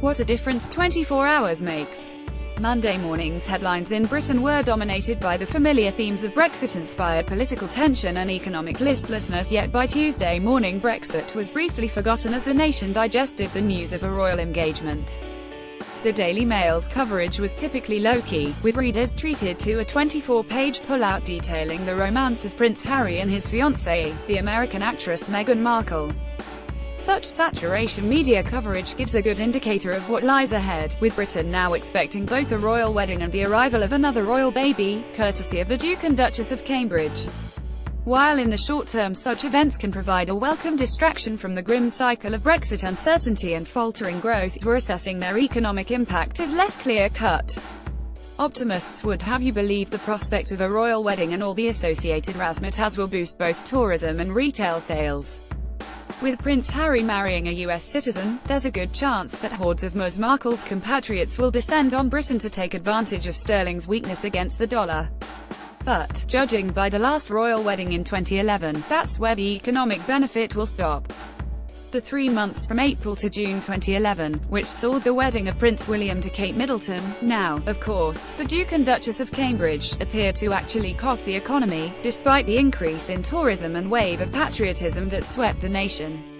What a difference 24 hours makes. Monday morning's headlines in Britain were dominated by the familiar themes of Brexit-inspired political tension and economic listlessness, yet by Tuesday morning Brexit was briefly forgotten as the nation digested the news of a royal engagement. The Daily Mail's coverage was typically low-key, with readers treated to a 24-page pullout detailing the romance of Prince Harry and his fiancée, the American actress Meghan Markle. Such saturation media coverage gives a good indicator of what lies ahead, with Britain now expecting both a royal wedding and the arrival of another royal baby, courtesy of the Duke and Duchess of Cambridge. While in the short term such events can provide a welcome distraction from the grim cycle of Brexit uncertainty and faltering growth, for assessing their economic impact is less clear-cut. Optimists would have you believe the prospect of a royal wedding and all the associated razzmatazz will boost both tourism and retail sales. With Prince Harry marrying a US citizen, there's a good chance that hordes of Ms. Markle's compatriots will descend on Britain to take advantage of sterling's weakness against the dollar. But, judging by the last royal wedding in 2011, that's where the economic benefit will stop. The 3 months from April to June 2011, which saw the wedding of Prince William to Kate Middleton, now, of course, the Duke and Duchess of Cambridge, appear to actually cost the economy, despite the increase in tourism and wave of patriotism that swept the nation.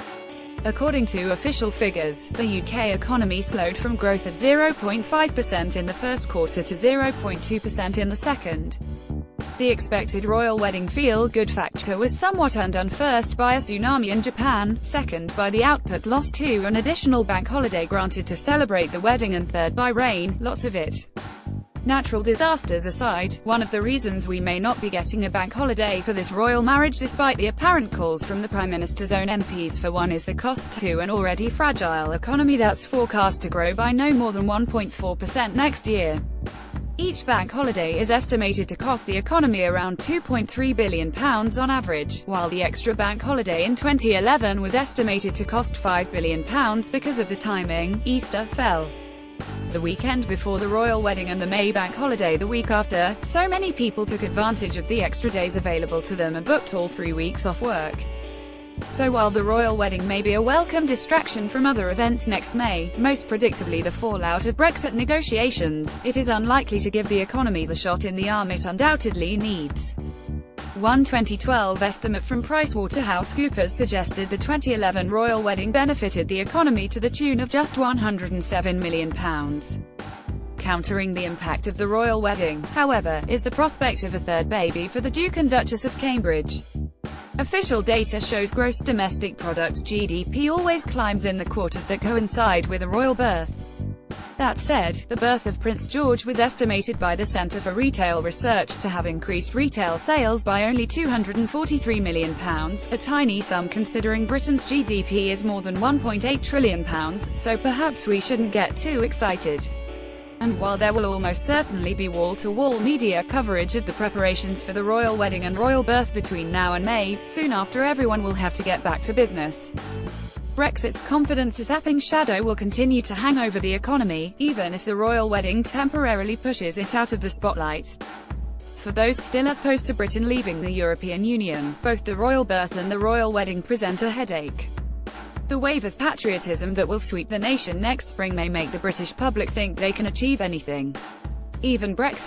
According to official figures, the UK economy slowed from growth of 0.5% in the first quarter to 0.2% in the second. The expected royal wedding feel-good factor was somewhat undone, first by a tsunami in Japan, second by the output loss to an additional bank holiday granted to celebrate the wedding, and third by rain, lots of it. Natural disasters aside, one of the reasons we may not be getting a bank holiday for this royal marriage despite the apparent calls from the Prime Minister's own MPs for one is the cost to an already fragile economy that's forecast to grow by no more than 1.4% next year. Each bank holiday is estimated to cost the economy around £2.3 billion on average, while the extra bank holiday in 2011 was estimated to cost £5 billion because of the timing. Easter fell the weekend before the royal wedding and the May bank holiday the week after, so many people took advantage of the extra days available to them and booked all 3 weeks off work. So while the royal wedding may be a welcome distraction from other events next May, most predictably the fallout of Brexit negotiations, it is unlikely to give the economy the shot in the arm it undoubtedly needs. One 2012 estimate from PricewaterhouseCoopers suggested the 2011 royal wedding benefited the economy to the tune of just £107 million. Countering the impact of the royal wedding, however, is the prospect of a third baby for the Duke and Duchess of Cambridge. Official data shows gross domestic product (GDP) always climbs in the quarters that coincide with a royal birth. That said, the birth of Prince George was estimated by the Centre for Retail Research to have increased retail sales by only £243 million, a tiny sum considering Britain's GDP is more than £1.8 trillion, so perhaps we shouldn't get too excited. And while there will almost certainly be wall-to-wall media coverage of the preparations for the royal wedding and royal birth between now and May, soon after everyone will have to get back to business. Brexit's confidence-sapping shadow will continue to hang over the economy, even if the royal wedding temporarily pushes it out of the spotlight. For those still opposed to Britain leaving the European Union, both the royal birth and the royal wedding present a headache. The wave of patriotism that will sweep the nation next spring may make the British public think they can achieve anything. Even Brexit.